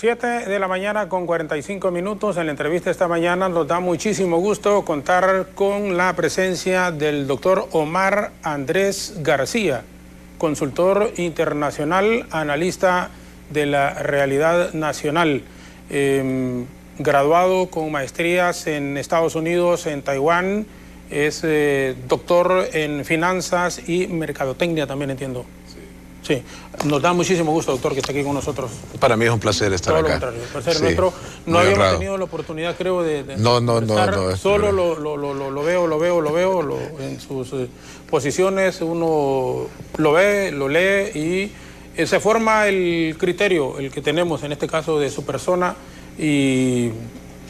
7 de la mañana con 45 minutos. En la entrevista esta mañana nos da muchísimo gusto contar con la presencia del doctor Omar Andrés García, consultor internacional, analista de la realidad nacional, graduado con maestrías en Estados Unidos, en Taiwán, es doctor en finanzas y mercadotecnia también, entiendo. Sí, nos da muchísimo gusto, doctor, que esté aquí con nosotros. Para mí es un placer estar acá. Todo lo contrario, el placer nuestro. No habíamos tenido la oportunidad, creo, de no, solo lo veo en sus posiciones, uno lo ve, lo lee y se forma el criterio, el que tenemos en este caso de su persona, y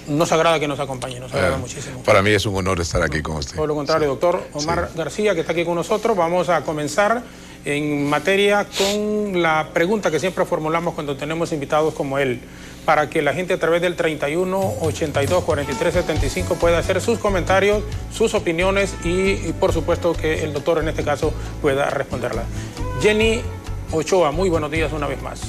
nos agrada que nos acompañe, nos agrada muchísimo. Para mí es un honor estar aquí con usted. Todo lo contrario, doctor Omar García, que está aquí con nosotros. Vamos a comenzar en materia con la pregunta que siempre formulamos cuando tenemos invitados como él, para que la gente a través del 31 82 43 75 pueda hacer sus comentarios, sus opiniones y por supuesto que el doctor en este caso pueda responderla. Jenny Ochoa, muy buenos días una vez más.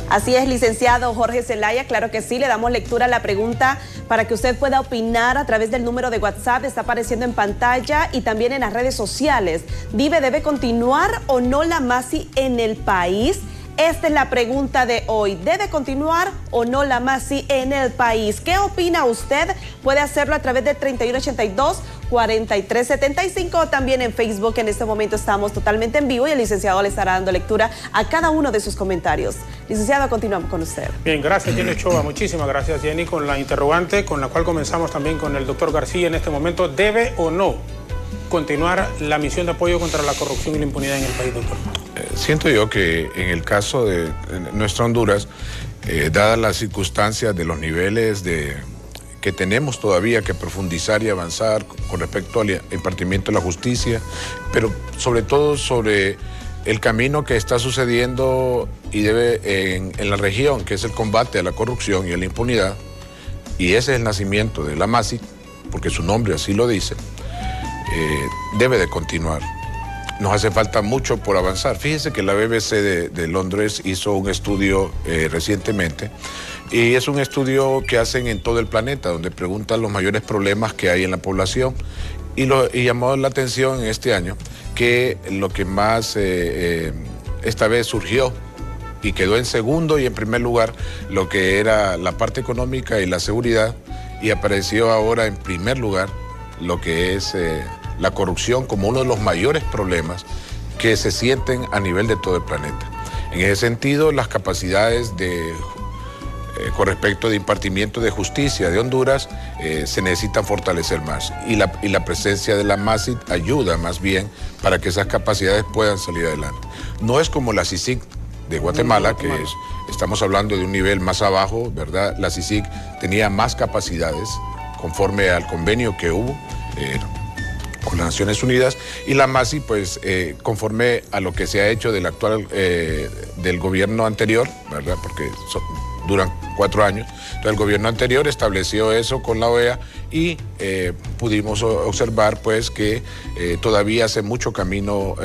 Así es, licenciado Jorge Zelaya, claro que sí, le damos lectura a la pregunta para que usted pueda opinar a través del número de WhatsApp, está apareciendo en pantalla y también en las redes sociales. ¿Debe continuar o no la MASI en el país? Esta es la pregunta de hoy. ¿Debe continuar o no la MASI en el país? ¿Qué opina usted? Puede hacerlo a través del 3182 4375 o también en Facebook. En este momento estamos totalmente en vivo y el licenciado le estará dando lectura a cada uno de sus comentarios. Licenciado, continuamos con usted. Bien, gracias Jenny Ochoa. Muchísimas gracias, Jenny, con la interrogante con la cual comenzamos también con el doctor García en este momento. ¿Debe o no continuar la misión de apoyo contra la corrupción y la impunidad en el país, doctor? Siento yo que en el caso de nuestra Honduras, dadas las circunstancias de los niveles que tenemos todavía que profundizar y avanzar con respecto al impartimiento de la justicia, pero sobre todo sobre el camino que está sucediendo y debe en la región, que es el combate a la corrupción y a la impunidad, y ese es el nacimiento de la MASI, porque su nombre así lo dice, debe de continuar. Nos hace falta mucho por avanzar. Fíjese que la BBC de Londres hizo un estudio recientemente, y es un estudio que hacen en todo el planeta, donde preguntan los mayores problemas que hay en la población, y llamó la atención en este año que lo que más esta vez surgió y quedó en segundo y en primer lugar lo que era la parte económica y la seguridad, y apareció ahora en primer lugar lo que es la corrupción como uno de los mayores problemas que se sienten a nivel de todo el planeta. En ese sentido, las capacidades con respecto de impartimiento de justicia de Honduras se necesitan fortalecer más, y la presencia de la MASI ayuda más bien para que esas capacidades puedan salir adelante. No es como la CICIG de Guatemala, que estamos hablando de un nivel más abajo, ¿verdad? La CICIG tenía más capacidades conforme al convenio que hubo con las Naciones Unidas, y la MASI, pues, conforme a lo que se ha hecho del actual, del gobierno anterior, ¿verdad? Porque duran 4 años. Entonces, el gobierno anterior estableció eso con la OEA y pudimos observar, pues, que todavía hace mucho camino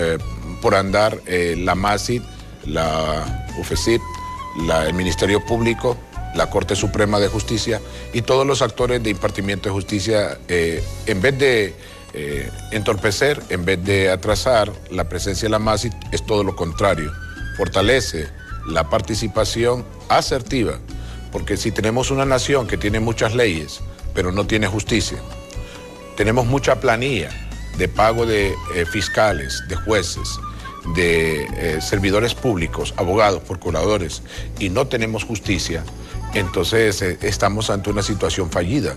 por andar la MASI, la UFESIP, el Ministerio Público, la Corte Suprema de Justicia y todos los actores de impartimiento de justicia, en vez de entorpecer, en vez de atrasar la presencia de la MASI, es todo lo contrario. Fortalece la participación asertiva, porque si tenemos una nación que tiene muchas leyes, pero no tiene justicia, tenemos mucha planilla de pago de fiscales, de jueces, de servidores públicos, abogados, procuradores, y no tenemos justicia, entonces estamos ante una situación fallida.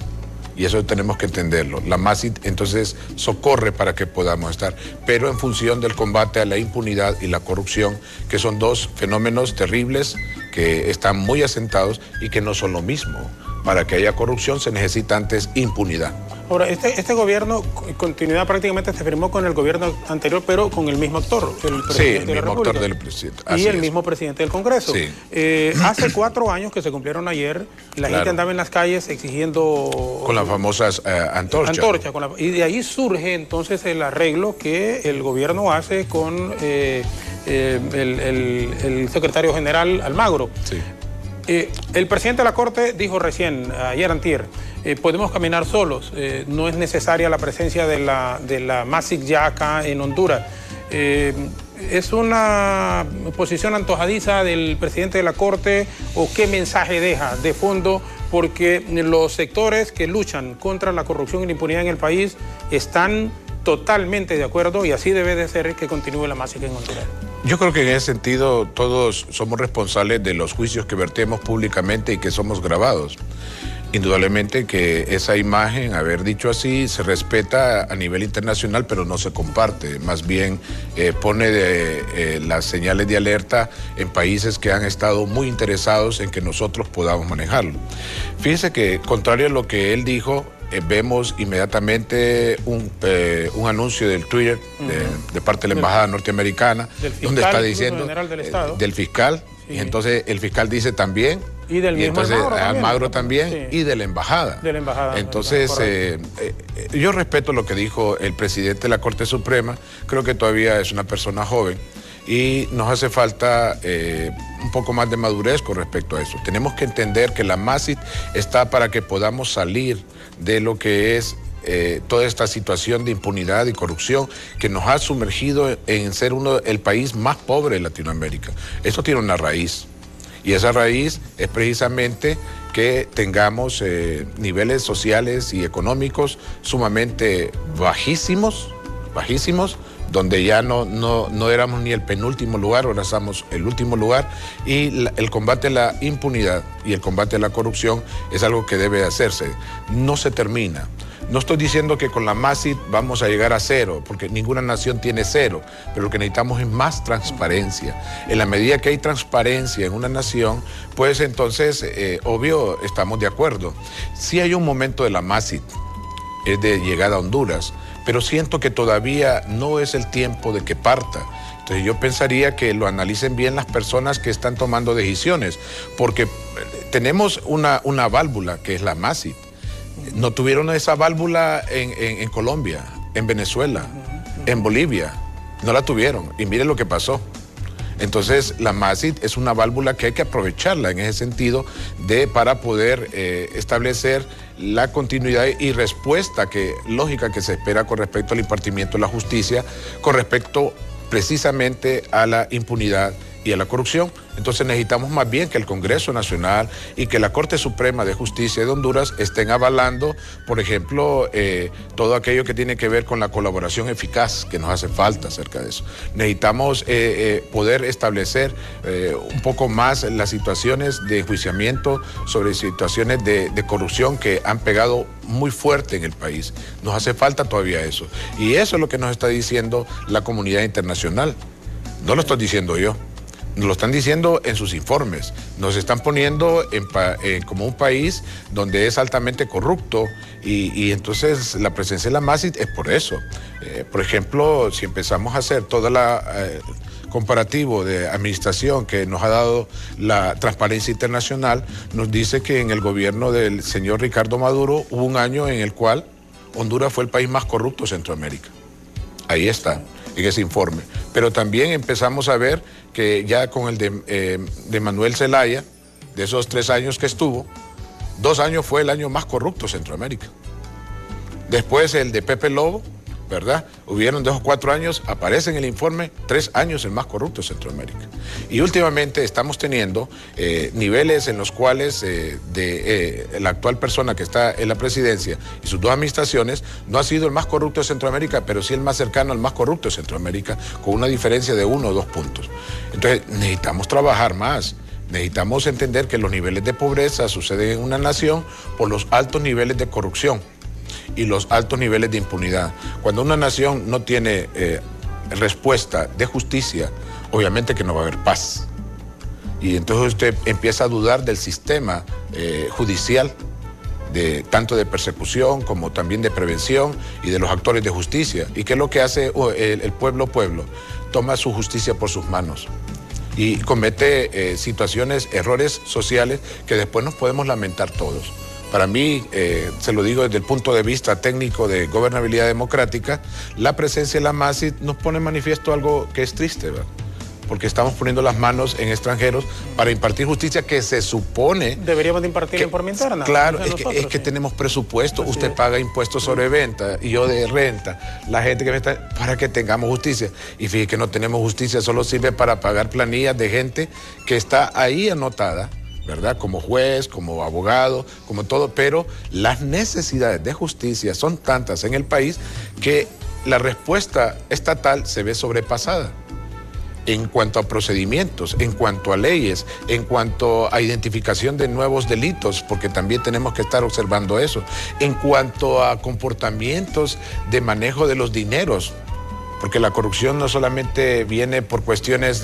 Y eso tenemos que entenderlo. La MASI entonces socorre para que podamos estar, pero en función del combate a la impunidad y la corrupción, que son dos fenómenos terribles que están muy asentados y que no son lo mismo. Para que haya corrupción se necesita antes impunidad. Ahora, este gobierno, continuidad prácticamente se firmó con el gobierno anterior, pero con el mismo actor, el presidente de la República. Sí, el mismo actor del presidente. Y el mismo presidente del Congreso. Sí. Hace 4 años que se cumplieron ayer, la gente andaba en las calles exigiendo... Con las famosas antorchas. Y de ahí surge entonces el arreglo que el gobierno hace con el secretario general Almagro. Sí. El presidente de la Corte dijo recién, ayer antier, podemos caminar solos, no es necesaria la presencia de la MASIC ya acá en Honduras. ¿Es una posición antojadiza del presidente de la Corte o qué mensaje deja de fondo? Porque los sectores que luchan contra la corrupción y la impunidad en el país están totalmente de acuerdo y así debe de ser que continúe la MASIC en Honduras. Yo creo que en ese sentido todos somos responsables de los juicios que vertemos públicamente y que somos grabados. Indudablemente que esa imagen, haber dicho así, se respeta a nivel internacional, pero no se comparte. Más bien pone las señales de alerta en países que han estado muy interesados en que nosotros podamos manejarlo. Fíjese que, contrario a lo que él dijo, vemos inmediatamente un anuncio del Twitter de parte de la Embajada norteamericana, donde está diciendo general del Estado. Del fiscal, sí. Y entonces el fiscal dice también, y del mismo Almagro también, sí. Y de la embajada. De la embajada. Entonces, yo respeto lo que dijo el presidente de la Corte Suprema, creo que todavía es una persona joven y nos hace falta un poco más de madurez con respecto a eso. Tenemos que entender que la MASIC está para que podamos salir de lo que es toda esta situación de impunidad y corrupción que nos ha sumergido en ser el país más pobre de Latinoamérica. Esto tiene una raíz. Y esa raíz es precisamente que tengamos niveles sociales y económicos sumamente bajísimos, donde ya no éramos ni el penúltimo lugar, ahora somos el último lugar, y el combate a la impunidad y el combate a la corrupción es algo que debe hacerse. No se termina. No estoy diciendo que con la MASIC vamos a llegar a cero, porque ninguna nación tiene cero, pero lo que necesitamos es más transparencia. En la medida que hay transparencia en una nación, pues entonces, obvio, estamos de acuerdo. Sí hay un momento de la MASIC, es de llegada a Honduras, pero siento que todavía no es el tiempo de que parta. Entonces yo pensaría que lo analicen bien las personas que están tomando decisiones, porque tenemos una válvula que es la MASIC. No tuvieron esa válvula en Colombia, en Venezuela, en Bolivia. No la tuvieron. Y miren lo que pasó. Entonces, la MASIC es una válvula que hay que aprovecharla en ese sentido para poder establecer la continuidad y respuesta lógica que se espera con respecto al impartimiento de la justicia, con respecto precisamente a la impunidad y a la corrupción. Entonces necesitamos más bien que el Congreso Nacional y que la Corte Suprema de Justicia de Honduras estén avalando, por ejemplo, todo aquello que tiene que ver con la colaboración eficaz que nos hace falta acerca de eso. Necesitamos poder establecer un poco más las situaciones de enjuiciamiento sobre situaciones de corrupción que han pegado muy fuerte en el país. Nos hace falta todavía eso. Y eso es lo que nos está diciendo la comunidad internacional. No lo estoy diciendo yo. Nos lo están diciendo en sus informes. Nos están poniendo como un país donde es altamente corrupto y entonces la presencia de la MASIC es por eso. Por ejemplo, si empezamos a hacer toda la comparativo de administración que nos ha dado la Transparencia Internacional, nos dice que en el gobierno del señor Ricardo Maduro hubo un año en el cual Honduras fue el país más corrupto de Centroamérica. Ahí está, en ese informe. Pero también empezamos a ver que ya con el de Manuel Zelaya, de esos 3 años que estuvo, 2 años fue el año más corrupto de Centroamérica. Después el de Pepe Lobo, ¿verdad? Hubieron 2 o 4 años, aparece en el informe, 3 años el más corrupto de Centroamérica. Y últimamente estamos teniendo niveles en los cuales la actual persona que está en la presidencia y sus 2 administraciones no ha sido el más corrupto de Centroamérica, pero sí el más cercano al más corrupto de Centroamérica, con una diferencia de 1 o 2 puntos. Entonces necesitamos trabajar más. Necesitamos entender que los niveles de pobreza suceden en una nación por los altos niveles de corrupción y los altos niveles de impunidad. Cuando una nación no tiene respuesta de justicia, obviamente que no va a haber paz. Y entonces usted empieza a dudar del sistema judicial, tanto de persecución como también de prevención y de los actores de justicia. ¿Y qué es lo que hace el pueblo? Toma su justicia por sus manos y comete errores sociales que después nos podemos lamentar todos. Para mí, se lo digo desde el punto de vista técnico de gobernabilidad democrática, la presencia de la MASIC nos pone en manifiesto algo que es triste, ¿verdad? porque estamos poniendo las manos en extranjeros para impartir justicia que se supone... Deberíamos de impartirla en forma interna. Claro, es que tenemos presupuesto, usted paga impuestos sobre venta y yo de renta, la gente que me está... para que tengamos justicia. Y fíjate que no tenemos justicia, solo sirve para pagar planillas de gente que está ahí anotada, ¿verdad? Como juez, como abogado, como todo, pero las necesidades de justicia son tantas en el país que la respuesta estatal se ve sobrepasada en cuanto a procedimientos, en cuanto a leyes, en cuanto a identificación de nuevos delitos, porque también tenemos que estar observando eso, en cuanto a comportamientos de manejo de los dineros, porque la corrupción no solamente viene por cuestiones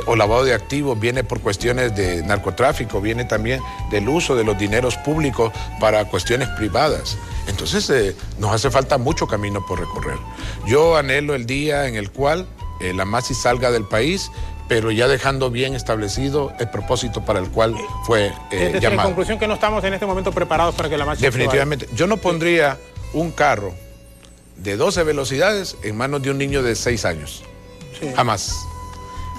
o lavado de activos, viene por cuestiones de narcotráfico, viene también del uso de los dineros públicos para cuestiones privadas. Entonces nos hace falta mucho camino por recorrer. Yo anhelo el día en el cual la MASI salga del país, pero ya dejando bien establecido el propósito para el cual fue llamado. En conclusión, que no estamos en este momento preparados para que la MASI... Definitivamente. Yo no pondría un carro de 12 velocidades en manos de un niño de 6 años. Sí. Jamás.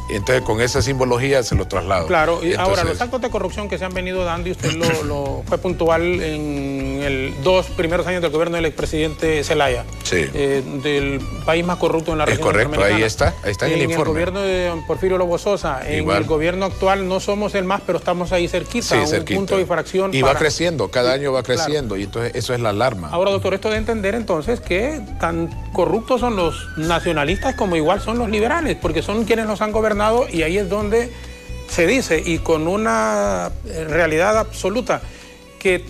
Entonces, con esa simbología se lo traslado. Claro, y ahora, los actos de corrupción que se han venido dando, y usted lo fue puntual en los 2 primeros años del gobierno del expresidente Zelaya, sí. Del país más corrupto en la región. Es correcto, ahí está en el informe. En el gobierno de Porfirio Lobo Sosa, igual. En el gobierno actual no somos el más, pero estamos ahí cerquita, sí, cerquita. Un punto de fracción. Y va creciendo, cada año va creciendo, claro. Y entonces eso es la alarma. Ahora, doctor, esto de entender entonces que tan corruptos son los nacionalistas como igual son los liberales, porque son quienes los han gobernado. Y ahí es donde se dice, y con una realidad absoluta, que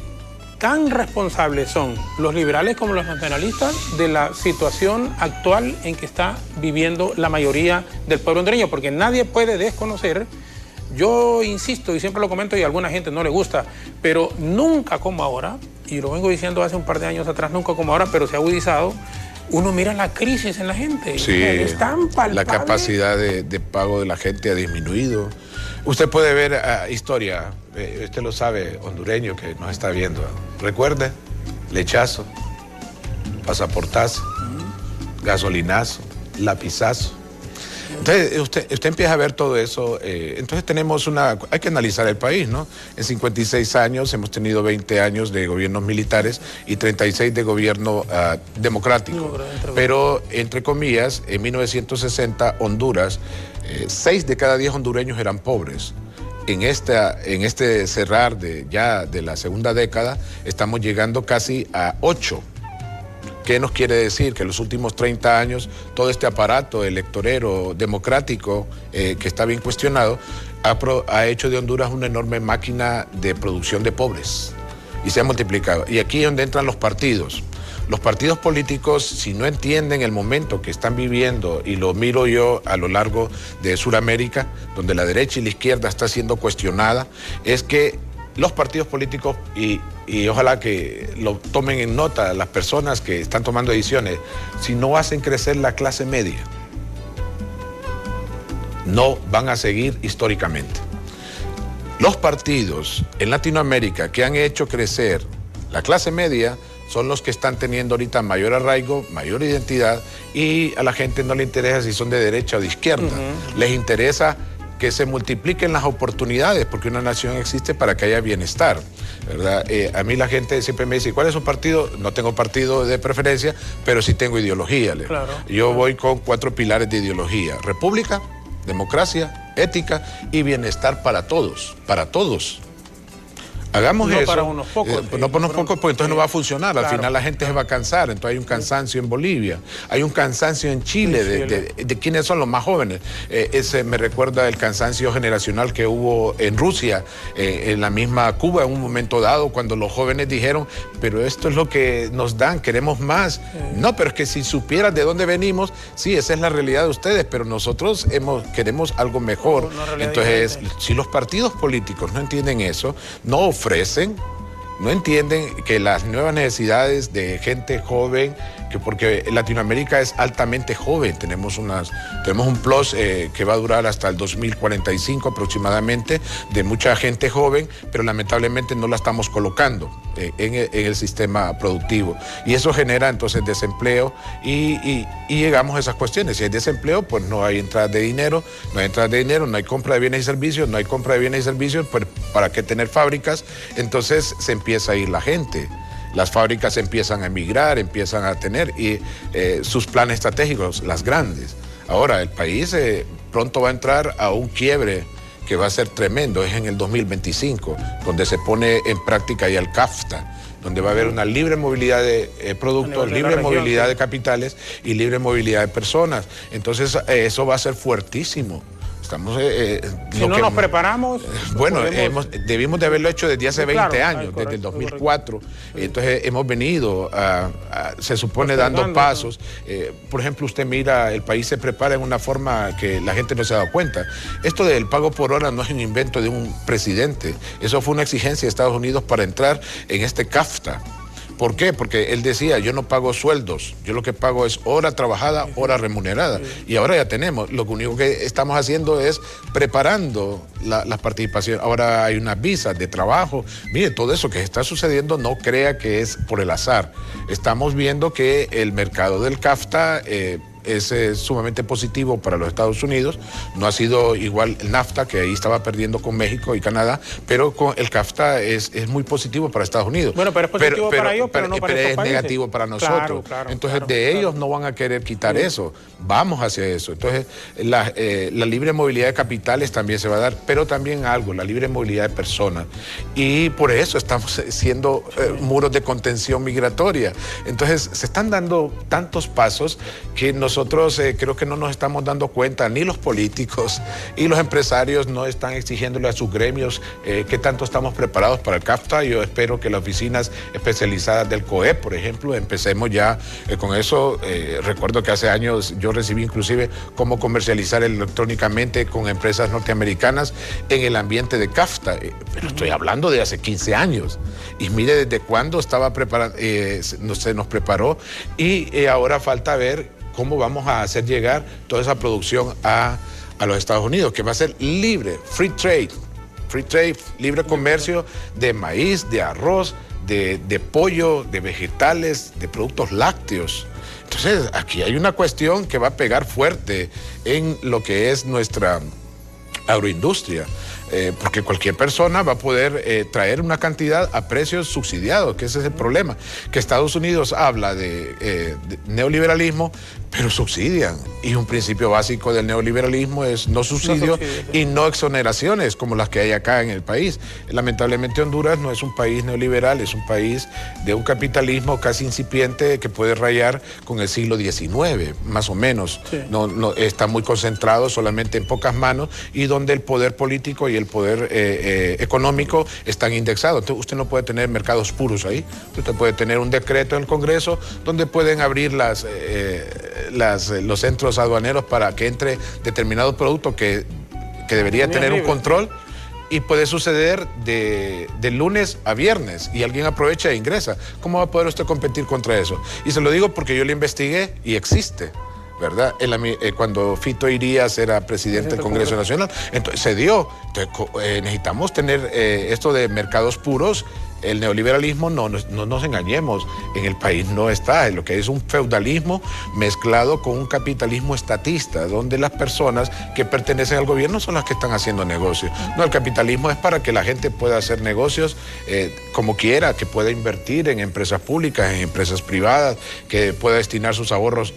tan responsables son los liberales como los nacionalistas de la situación actual en que está viviendo la mayoría del pueblo hondureño, porque nadie puede desconocer, yo insisto y siempre lo comento y a alguna gente no le gusta, pero nunca como ahora, y lo vengo diciendo hace un par de años atrás, nunca como ahora, pero se ha agudizado. Uno mira la crisis en la gente, sí, es tan palpable. La capacidad de pago de la gente ha disminuido. Usted puede ver historia, usted lo sabe, hondureño que nos está viendo. Recuerde, lechazo, pasaportazo, gasolinazo, lapizazo. Entonces, usted empieza a ver todo eso, entonces hay que analizar el país, ¿no? En 56 años hemos tenido 20 años de gobiernos militares y 36 de gobierno democrático. Pero, entre comillas, en 1960, Honduras, 6 de cada 10 hondureños eran pobres. En este cerrar de la segunda década, estamos llegando casi a 8. ¿Qué nos quiere decir? Que en los últimos 30 años todo este aparato electorero democrático que está bien cuestionado ha hecho de Honduras una enorme máquina de producción de pobres y se ha multiplicado. Y aquí es donde entran los partidos. Los partidos políticos, si no entienden el momento que están viviendo, y lo miro yo a lo largo de Sudamérica, donde la derecha y la izquierda está siendo cuestionada, es que los partidos políticos, y ojalá que lo tomen en nota las personas que están tomando decisiones, si no hacen crecer la clase media, no van a seguir históricamente. Los partidos en Latinoamérica que han hecho crecer la clase media son los que están teniendo ahorita mayor arraigo, mayor identidad, y a la gente no le interesa si son de derecha o de izquierda. Les interesa que se multipliquen las oportunidades, porque una nación existe para que haya bienestar, ¿verdad? A mí la gente siempre me dice, ¿cuál es su partido? No tengo partido de preferencia, pero sí tengo ideología. Claro, yo voy con 4 pilares de ideología: república, democracia, ética y bienestar para todos, para todos. Hagamos no eso. Para unos pocos. No para unos pocos, porque entonces no va a funcionar. Claro, al final la gente se va a cansar. Entonces hay un cansancio en Bolivia, hay un cansancio en Chile de quiénes son los más jóvenes. Ese me recuerda el cansancio generacional que hubo en Rusia, en la misma Cuba, en un momento dado, cuando los jóvenes dijeron, pero esto es lo que nos dan, queremos más. No, pero es que si supieras de dónde venimos, sí, esa es la realidad de ustedes, pero nosotros queremos algo mejor. Entonces, si los partidos políticos no entienden eso, no ofrecen no entienden que las nuevas necesidades de gente joven, que porque Latinoamérica es altamente joven, tenemos un plus que va a durar hasta el 2045 aproximadamente, de mucha gente joven, pero lamentablemente no la estamos colocando en el sistema productivo. Y eso genera entonces desempleo y llegamos a esas cuestiones. Si hay desempleo, pues no hay entrada de dinero, no hay compra de bienes y servicios, no hay compra de bienes y servicios, pues ¿para qué tener fábricas? Entonces se empieza a ir la gente. Las fábricas empiezan a emigrar, empiezan a tener sus planes estratégicos, las grandes. Ahora, el país pronto va a entrar a un quiebre que va a ser tremendo, es en el 2025, donde se pone en práctica ya el CAFTA, donde va a haber una libre movilidad de productos, libre movilidad de capitales y libre movilidad de personas. Entonces, eso va a ser fuertísimo. Estamos, si no nos preparamos... Bueno, debimos de haberlo hecho desde hace 20 años, correcto, desde el 2004. Entonces hemos venido, se supone, dando pasos. Por ejemplo, usted mira, el país se prepara en una forma que la gente no se ha dado cuenta. Esto del pago por hora no es un invento de un presidente. Eso fue una exigencia de Estados Unidos para entrar en este CAFTA. ¿Por qué? Porque él decía, yo no pago sueldos, yo lo que pago es hora trabajada, hora remunerada. Y ahora ya tenemos, lo único que estamos haciendo es preparando las participaciones. Ahora hay unas visas de trabajo. Mire, todo eso que está sucediendo no crea que es por el azar. Estamos viendo que el mercado del CAFTA es sumamente positivo para los Estados Unidos. No ha sido igual el NAFTA, que ahí estaba perdiendo con México y Canadá, pero con el CAFTA es muy positivo para Estados Unidos. Bueno, pero es positivo para ellos, pero no para estos países. Es negativo para nosotros. Entonces, ellos no van a querer quitar eso. Vamos hacia eso. Entonces, la libre movilidad de capitales también se va a dar, pero también algo, la libre movilidad de personas. Y por eso estamos siendo muros de contención migratoria. Entonces, se están dando tantos pasos que nosotros creo que no nos estamos dando cuenta, ni los políticos y los empresarios no están exigiéndole a sus gremios qué tanto estamos preparados para el CAFTA. Yo espero que las oficinas especializadas del COEP, por ejemplo, empecemos ya con eso. Recuerdo que hace años yo recibí inclusive cómo comercializar electrónicamente con empresas norteamericanas en el ambiente de CAFTA, pero estoy hablando de hace 15 años. Y mire desde cuándo estaba preparado, se nos preparó, y ahora falta ver cómo vamos a hacer llegar toda esa producción a los Estados Unidos, que va a ser libre, free trade, libre comercio de maíz, de arroz, de pollo, de vegetales, de productos lácteos. Entonces, aquí hay una cuestión que va a pegar fuerte en lo que es nuestra agroindustria. Porque cualquier persona va a poder traer una cantidad a precios subsidiados, que ese es el problema, que Estados Unidos habla de neoliberalismo, pero subsidian, y un principio básico del neoliberalismo es no subsidio y no exoneraciones como las que hay acá en el país. Lamentablemente Honduras no es un país neoliberal, es un país de un capitalismo casi incipiente que puede rayar con el siglo XIX, más o menos. No, está muy concentrado solamente en pocas manos, y donde el poder político y el poder económico están indexados. Entonces, usted no puede tener mercados puros ahí. Usted puede tener un decreto en el Congreso donde pueden abrir los centros aduaneros para que entre determinado producto que debería tener un control, y puede suceder de lunes a viernes y alguien aprovecha e ingresa. ¿Cómo va a poder usted competir contra eso? Y se lo digo porque yo lo investigué y existe, ¿verdad? Cuando Fito Irías era presidente del Congreso Nacional, entonces se dio. Entonces, necesitamos tener esto de mercados puros. El neoliberalismo, no nos engañemos, en el país no está. Lo que es un feudalismo mezclado con un capitalismo estatista, donde las personas que pertenecen al gobierno son las que están haciendo negocios. No, el capitalismo es para que la gente pueda hacer negocios como quiera, que pueda invertir en empresas públicas, en empresas privadas, que pueda destinar sus ahorros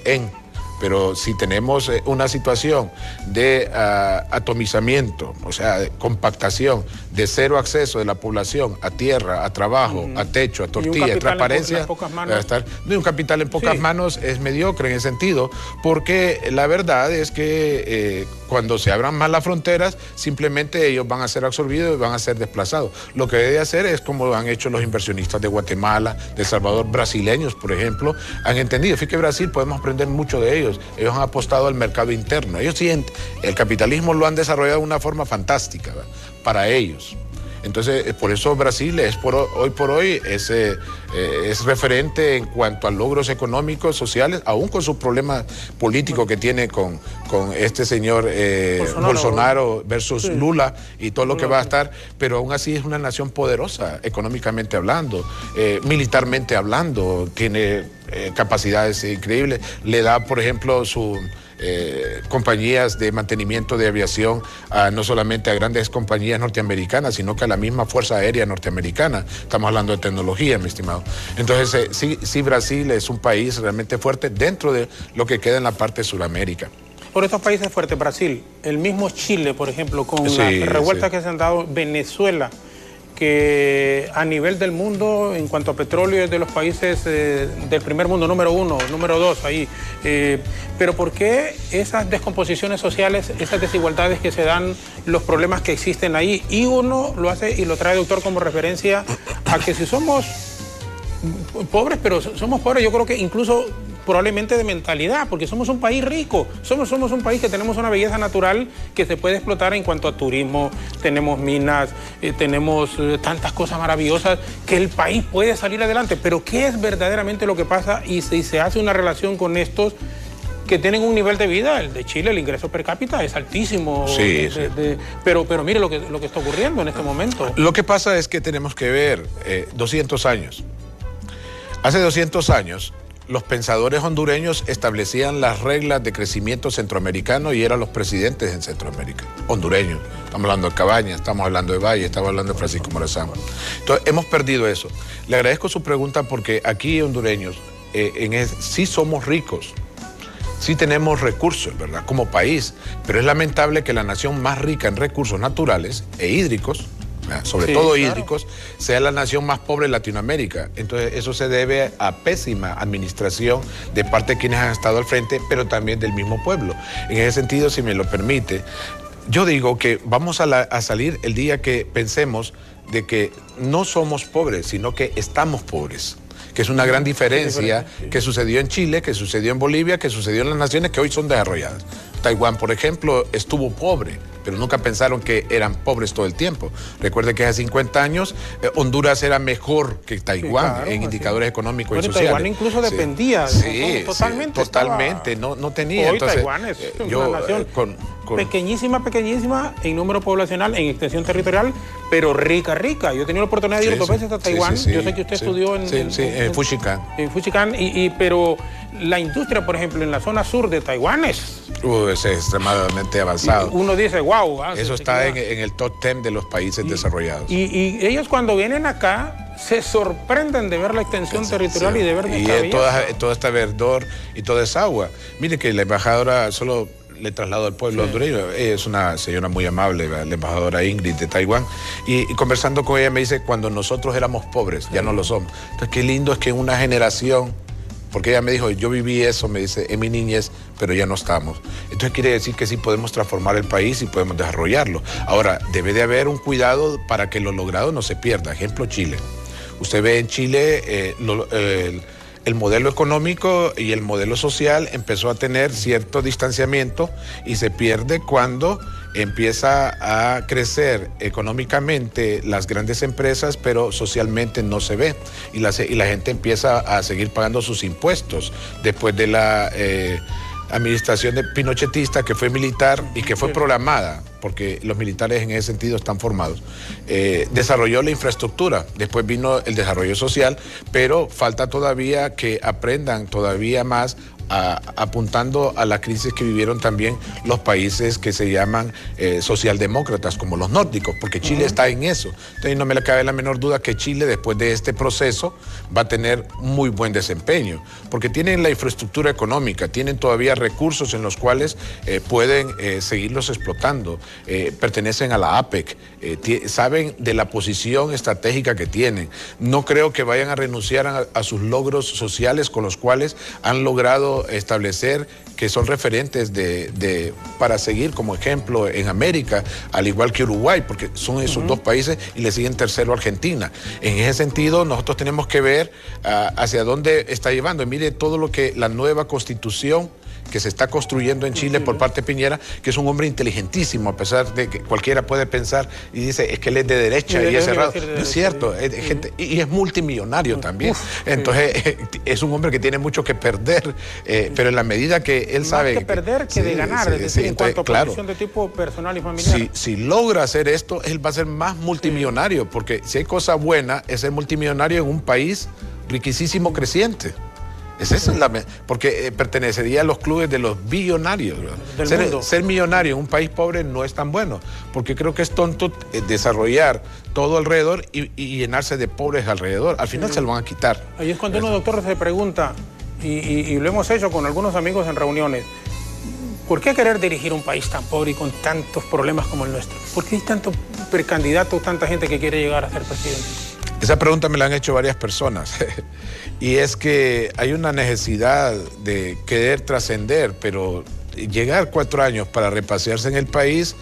Pero si tenemos una situación de atomizamiento, o sea, de compactación, de cero acceso de la población a tierra, a trabajo, a techo, a tortilla, a transparencia, un capital en pocas manos es mediocre en ese sentido, porque la verdad es que cuando se abran más las fronteras, simplemente ellos van a ser absorbidos y van a ser desplazados. Lo que debe hacer es como han hecho los inversionistas de Guatemala, de El Salvador, brasileños, por ejemplo, han entendido. Fíjate que Brasil podemos aprender mucho de ellos. Ellos han apostado al mercado interno. Ellos el capitalismo lo han desarrollado de una forma fantástica, ¿verdad?, para ellos. Entonces, por eso Brasil hoy por hoy es referente en cuanto a logros económicos, sociales, aún con sus problemas políticos que tiene con este señor Bolsonaro versus Lula y todo lo que va a estar, pero aún así es una nación poderosa, económicamente hablando, militarmente hablando, tiene capacidades increíbles, le da, por ejemplo, su... compañías de mantenimiento de aviación no solamente a grandes compañías norteamericanas, sino que a la misma Fuerza Aérea norteamericana. Estamos hablando de tecnología, mi estimado. Entonces, sí, Brasil es un país realmente fuerte dentro de lo que queda en la parte de Sudamérica. Por estos países fuertes, Brasil, el mismo Chile, por ejemplo, con las revueltas que se han dado, Venezuela, que a nivel del mundo, en cuanto a petróleo, es de los países del primer mundo, número 1, número 2, ahí. Pero ¿por qué esas descomposiciones sociales, esas desigualdades que se dan, los problemas que existen ahí? Y uno lo hace y lo trae, doctor, como referencia a que si somos pobres, pero somos pobres, yo creo que incluso probablemente de mentalidad, porque somos un país rico, somos un país que tenemos una belleza natural que se puede explotar en cuanto a turismo, tenemos minas, tenemos tantas cosas maravillosas que el país puede salir adelante. Pero ¿qué es verdaderamente lo que pasa? Y si se hace una relación con estos que tienen un nivel de vida, el de Chile, el ingreso per cápita es altísimo. Sí, pero mire lo que está ocurriendo en este momento. Lo que pasa es que tenemos que ver 200 años. Hace 200 años, los pensadores hondureños establecían las reglas de crecimiento centroamericano y eran los presidentes en Centroamérica, hondureños. Estamos hablando de Cabañas, estamos hablando de Valle, estamos hablando de Francisco Morazán. Entonces, hemos perdido eso. Le agradezco su pregunta porque aquí, hondureños, sí somos ricos, sí tenemos recursos, ¿verdad?, como país, pero es lamentable que la nación más rica en recursos naturales e hídricos, sobre todo hídricos, sea la nación más pobre de Latinoamérica. Entonces eso se debe a pésima administración de parte de quienes han estado al frente, pero también del mismo pueblo. En ese sentido, si me lo permite, yo digo que vamos a salir el día que pensemos de que no somos pobres, sino que estamos pobres, que es una gran diferencia que sucedió en Chile, que sucedió en Bolivia, que sucedió en las naciones que hoy son desarrolladas. Taiwán, por ejemplo, estuvo pobre, pero nunca pensaron que eran pobres todo el tiempo. Recuerde que hace 50 años Honduras era mejor que Taiwán, claro, en indicadores económicos y sociales. Taiwán incluso dependía, totalmente, no tenía. Hoy entonces, Taiwán es una nación pequeñísima en número poblacional, en extensión territorial, pero rica. Yo he tenido la oportunidad de ir 2 veces a Taiwán. Yo sé que usted estudió en Fujian. En Fujian, pero la industria, por ejemplo, en la zona sur de Taiwán es extremadamente avanzado. Uno dice, wow. Eso está en el top 10 de los países desarrollados. Y ellos cuando vienen acá se sorprenden de ver la extensión territorial y de ver toda esta verdor y toda esa agua. Mire que la embajadora, solo le traslado al pueblo hondureño, es una señora muy amable, la embajadora Ingrid de Taiwán, y conversando con ella me dice, cuando nosotros éramos pobres, ya no lo somos. Entonces qué lindo es que una generación, porque ella me dijo, yo viví eso, me dice, en mi niñez, pero ya no estamos. Entonces quiere decir que sí podemos transformar el país y podemos desarrollarlo. Ahora, debe de haber un cuidado para que lo logrado no se pierda. Ejemplo, Chile. Usted ve en Chile el modelo económico y el modelo social empezó a tener cierto distanciamiento y se pierde cuando empieza a crecer económicamente las grandes empresas, pero socialmente no se ve. Y la gente empieza a seguir pagando sus impuestos después de la administración de pinochetista, que fue militar y que fue programada, porque los militares en ese sentido están formados. Desarrolló la infraestructura, después vino el desarrollo social, pero falta todavía que aprendan todavía más apuntando a la crisis que vivieron también los países que se llaman socialdemócratas, como los nórdicos, porque Chile está en eso. Entonces no me le cabe la menor duda que Chile, después de este proceso, va a tener muy buen desempeño, porque tienen la infraestructura económica, tienen todavía recursos en los cuales pueden seguirlos explotando, pertenecen a la APEC, saben de la posición estratégica que tienen. No creo que vayan a renunciar a sus logros sociales con los cuales han logrado establecer que son referentes para seguir como ejemplo en América, al igual que Uruguay, porque son esos dos países y le siguen tercero Argentina. En ese sentido, nosotros tenemos que ver hacia dónde está llevando. Y mire todo lo que la nueva Constitución que se está construyendo en Chile por parte de Piñera, que es un hombre inteligentísimo, a pesar de que cualquiera puede pensar y dice, es que él es de derecha y es cerrado. No es cierto, y es multimillonario también. Entonces, es un hombre que tiene mucho que perder, pero en la medida que él sabe... Más que perder que de ganar, es decir, en cuanto a posición de tipo personal y familiar. Si logra hacer esto, él va a ser más multimillonario, porque si hay cosa buena, es ser multimillonario en un país riquísimo, creciente. Esa es porque pertenecería a los clubes de los billonarios. Ser millonario en un país pobre no es tan bueno, porque creo que es tonto desarrollar todo alrededor y llenarse de pobres alrededor. Al final se lo van a quitar. Ahí es cuando uno, doctor, se pregunta, y lo hemos hecho con algunos amigos en reuniones, ¿por qué querer dirigir un país tan pobre y con tantos problemas como el nuestro? ¿Por qué hay tantos precandidatos, tanta gente que quiere llegar a ser presidente? Esa pregunta me la han hecho varias personas y es que hay una necesidad de querer trascender, pero llegar 4 años para repasearse en el país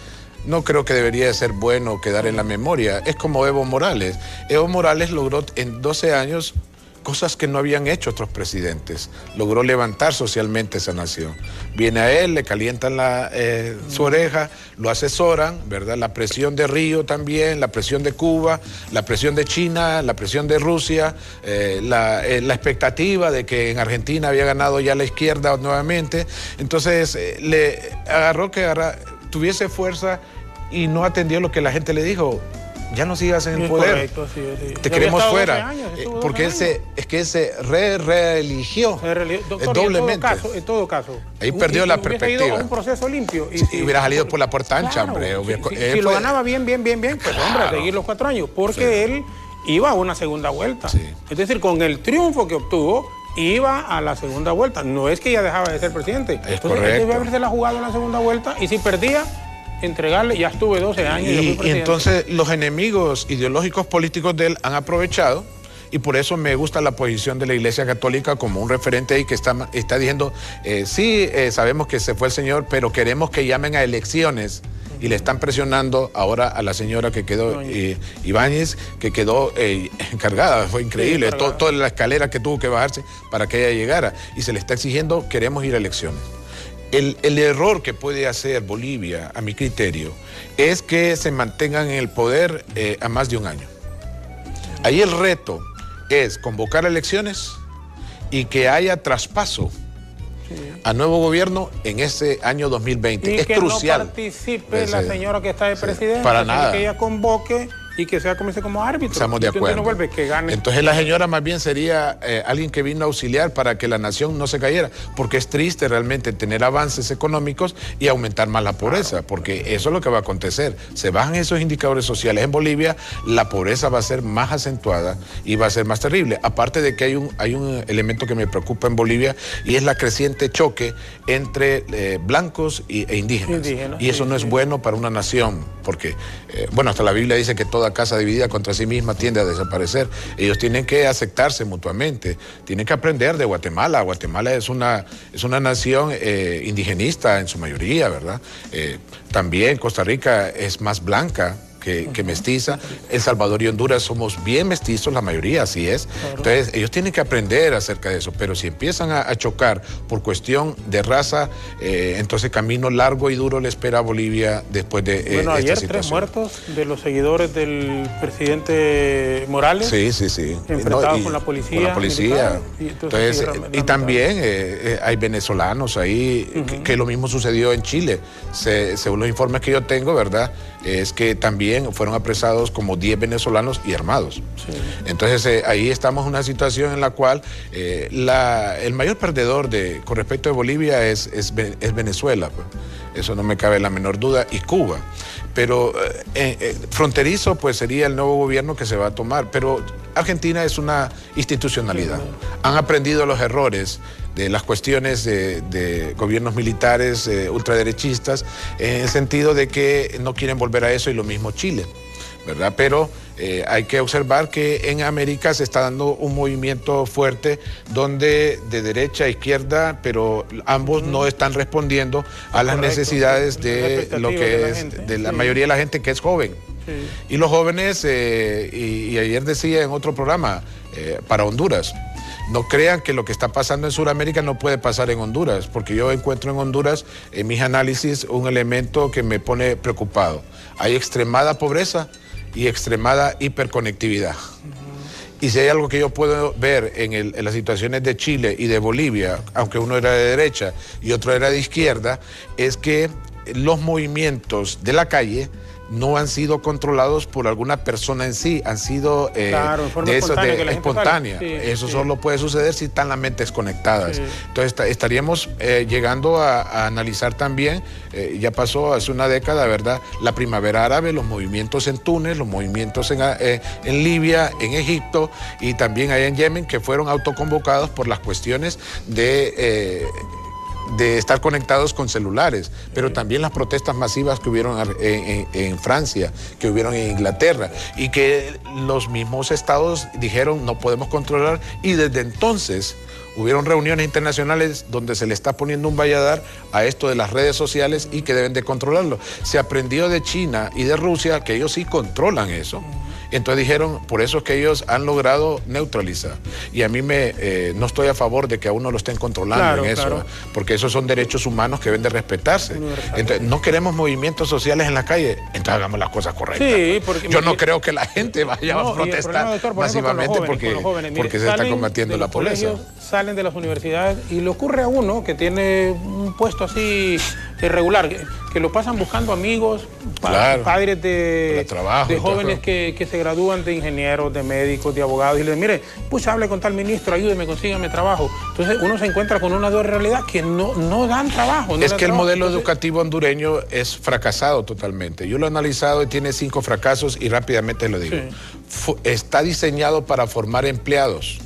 no creo que debería de ser bueno quedar en la memoria. Es como Evo Morales. Evo Morales logró en 12 años cosas que no habían hecho otros presidentes. Logró levantar socialmente esa nación. Viene a él, le calientan su oreja, lo asesoran, ¿verdad? La presión de Río también, la presión de Cuba, la presión de China, la presión de Rusia, la expectativa de que en Argentina había ganado ya la izquierda nuevamente. Entonces, le agarró que tuviese fuerza y no atendió lo que la gente le dijo. Ya no sigas en el poder. Correcto, sí. Te queremos fuera. Porque él se reeligió doblemente. En todo caso. Ahí perdió la perspectiva. Hubiera ido a un proceso limpio. Y hubiera salido por la puerta ancha, hombre. Si lo ganaba bien, pues hombre, a seguir los 4 años. Porque él iba a una segunda vuelta. Es decir, con el triunfo que obtuvo, iba a la segunda vuelta. No es que ya dejaba de ser presidente. Entonces, él debe habérsela jugado en la segunda vuelta. Y si perdía, entregarle, ya estuve 12 años. Y entonces los enemigos ideológicos políticos de él han aprovechado, y por eso me gusta la posición de la Iglesia Católica como un referente ahí que está diciendo, sabemos que se fue el señor, pero queremos que llamen a elecciones. Y le están presionando ahora a la señora que quedó, Ibáñez, que quedó encargada. Fue increíble, toda la escalera que tuvo que bajarse para que ella llegara. Y se le está exigiendo, queremos ir a elecciones. El error que puede hacer Bolivia, a mi criterio, es que se mantengan en el poder a más de un año. Ahí el reto es convocar elecciones y que haya traspaso a nuevo gobierno en ese año 2020. Y es que crucial. No participe la señora que está de presidente, para nada. Que ella convoque y que sea comience como árbitro. Estamos de acuerdo. No vuelve, que gane. Entonces la señora más bien sería alguien que vino a auxiliar para que la nación no se cayera, porque es triste realmente tener avances económicos y aumentar más la pobreza, porque eso es lo que va a acontecer. Se bajan esos indicadores sociales en Bolivia, la pobreza va a ser más acentuada y va a ser más terrible. Aparte de que hay un elemento que me preocupa en Bolivia, y es la creciente choque entre blancos e indígenas. Y eso no es bueno para una nación, porque, hasta la Biblia dice que toda casa dividida contra sí misma tiende a desaparecer. Ellos tienen que aceptarse mutuamente, tienen que aprender de Guatemala. Guatemala es una nación indigenista en su mayoría, ¿verdad? También Costa Rica es más blanca que mestiza. El Salvador y Honduras somos bien mestizos, la mayoría, así es. Entonces, ellos tienen que aprender acerca de eso, pero si empiezan a chocar por cuestión de raza, entonces camino largo y duro le espera a Bolivia después de esta situación. Ayer 3 muertos de los seguidores del presidente Morales. Sí. Enfrentados con la policía. Con la policía. Y también hay venezolanos ahí, que lo mismo sucedió en Chile. Según los informes que yo tengo, ¿verdad?, es que también fueron apresados como 10 venezolanos y armados. Entonces ahí estamos en una situación en la cual el mayor perdedor con respecto a Bolivia es Venezuela, pues. Eso no me cabe la menor duda, y Cuba. Pero fronterizo pues sería el nuevo gobierno que se va a tomar. Pero Argentina es una institucionalidad. Han aprendido los errores de las cuestiones de gobiernos militares ultraderechistas, en el sentido de que no quieren volver a eso, y lo mismo Chile, ¿verdad? Pero hay que observar que en América se está dando un movimiento fuerte donde de derecha a izquierda, pero ambos no están respondiendo a las necesidades de lo que es de la mayoría de la gente que es joven. Y los jóvenes, y ayer decía en otro programa, para Honduras, no crean que lo que está pasando en Sudamérica no puede pasar en Honduras, porque yo encuentro en Honduras, en mis análisis, un elemento que me pone preocupado. Hay extremada pobreza y extremada hiperconectividad. Y si hay algo que yo puedo ver en las situaciones de Chile y de Bolivia, aunque uno era de derecha y otro era de izquierda, es que los movimientos de la calle no han sido controlados por alguna persona en sí, han sido claro, espontánea. Sí, eso sí. Solo puede suceder si están las mentes conectadas. Sí. Entonces estaríamos llegando a analizar también, ya pasó hace una década, ¿verdad? La primavera árabe, los movimientos en Túnez, los movimientos en Libia, en Egipto y también allá en Yemen, que fueron autoconvocados por las cuestiones de estar conectados con celulares, pero también las protestas masivas que hubieron en Francia, que hubieron en Inglaterra, y que los mismos estados dijeron no podemos controlar, y desde entonces hubieron reuniones internacionales donde se le está poniendo un valladar a esto de las redes sociales y que deben de controlarlo. Se aprendió de China y de Rusia que ellos sí controlan eso. Entonces dijeron, por eso es que ellos han logrado neutralizar. Y a mí no estoy a favor de que a uno lo estén controlando en eso, claro. Porque esos son derechos humanos que deben de respetarse. Entonces, no queremos movimientos sociales en la calle, entonces hagamos las cosas correctas. Sí, porque yo no creo que la gente vaya a protestar masivamente porque se está combatiendo la pobreza. Salen de las universidades y le ocurre a uno que tiene un puesto así irregular, que lo pasan buscando amigos, claro, padres de jóvenes que se gradúan de ingenieros, de médicos, de abogados, y le dicen, mire, pues hable con tal ministro, ayúdeme, consígame trabajo. Entonces uno se encuentra con una dura realidad que no dan trabajo. Es que el modelo educativo hondureño es fracasado totalmente. Yo lo he analizado y tiene 5 fracasos y rápidamente lo digo. Sí. Está diseñado para formar empleados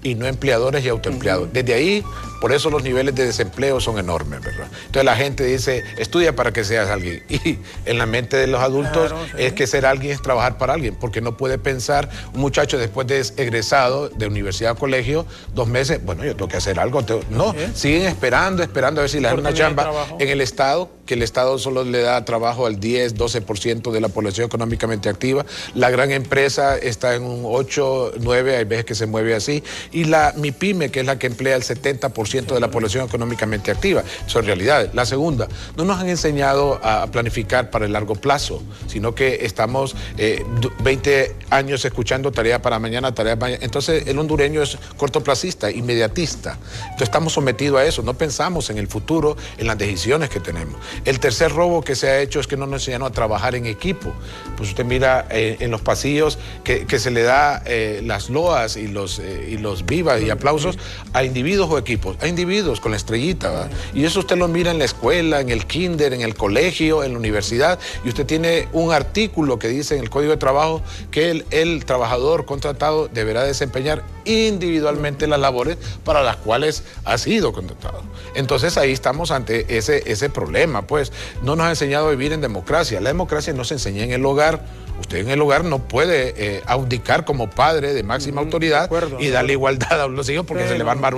y no empleadores y autoempleados. Desde ahí, por eso los niveles de desempleo son enormes, ¿verdad? Entonces la gente dice, estudia para que seas alguien. Y en la mente de los adultos es que ser alguien es trabajar para alguien, porque no puede pensar un muchacho después de egresado de universidad o colegio, 2 meses, bueno, yo tengo que hacer algo. No, siguen esperando a ver si le dan una chamba en el Estado, que el Estado solo le da trabajo al 10, 12% de la población económicamente activa. La gran empresa está en un 8, 9, hay veces que se mueve así. Y la MIPYME, que es la que emplea el 70% de la población económicamente activa. Son realidades. La segunda, no nos han enseñado a planificar para el largo plazo, sino que estamos 20 años escuchando tarea para mañana, tarea para mañana. Entonces el hondureño es cortoplacista, inmediatista. Entonces estamos sometidos a eso, no pensamos en el futuro, en las decisiones que tenemos. El tercer robo que se ha hecho es que no nos enseñaron a trabajar en equipo. Pues usted mira en los pasillos que se le da las loas y los vivas y aplausos a individuos o equipos. A individuos con la estrellita, ¿verdad? Y eso usted lo mira en la escuela, en el kinder, en el colegio, en la universidad, y usted tiene un artículo que dice en el Código de Trabajo que el trabajador contratado deberá desempeñar individualmente las labores para las cuales ha sido contratado. Entonces ahí estamos ante ese problema, pues. No nos ha enseñado a vivir en democracia. La democracia no se enseña en el hogar. Usted en el hogar no puede abdicar como padre de máxima autoridad y darle igualdad a los hijos porque se le va a armar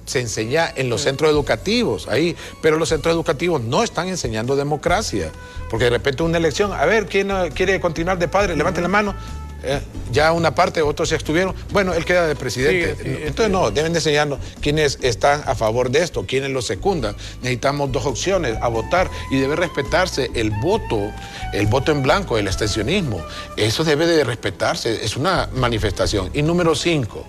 se enseña en los centros educativos, ahí, pero los centros educativos no están enseñando democracia, porque de repente una elección, a ver, ¿quién quiere continuar de padre? Levante la mano. Ya una parte, otros ya estuvieron, bueno, él queda de presidente. Entonces no, deben de enseñarnos quiénes están a favor de esto, quiénes lo secundan. Necesitamos 2 opciones a votar y debe respetarse el voto en blanco, el abstencionismo. Eso debe de respetarse, es una manifestación. Y número 5,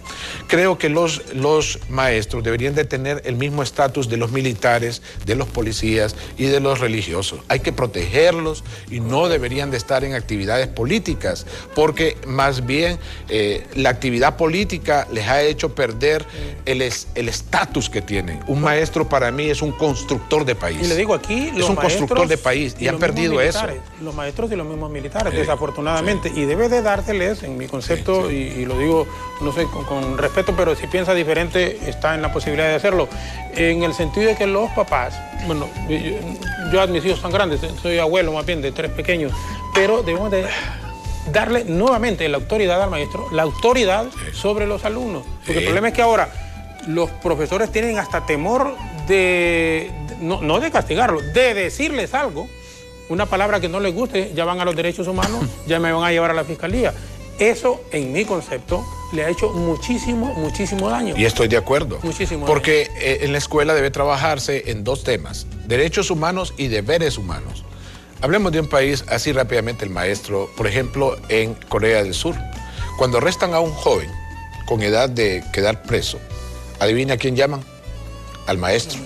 creo que los maestros deberían de tener el mismo estatus de los militares, de los policías y de los religiosos. Hay que protegerlos y no deberían de estar en actividades políticas, porque más bien la actividad política les ha hecho perder el estatus que tienen. Un maestro para mí es un constructor de país. Y le digo aquí, es un constructor de país y han perdido eso. Los maestros y los mismos militares, desafortunadamente, y debe de dárseles, en mi concepto, y lo digo, no sé, con respeto, pero si piensa diferente, está en la posibilidad de hacerlo, en el sentido de que los papás, bueno, yo a mis hijos tan grandes, soy abuelo más bien de 3 pequeños, pero debemos de darle nuevamente la autoridad al maestro, la autoridad sobre los alumnos. Porque el problema es que ahora los profesores tienen hasta temor no de castigarlos, de decirles algo, una palabra que no les guste, ya van a los derechos humanos, ya me van a llevar a la fiscalía. Eso, en mi concepto, le ha hecho muchísimo daño. Y estoy de acuerdo. Muchísimo porque en la escuela debe trabajarse en dos temas: derechos humanos y deberes humanos. Hablemos de un país, así rápidamente el maestro, por ejemplo, en Corea del Sur. Cuando arrestan a un joven con edad de quedar preso, ¿adivina a quién llaman? Al maestro.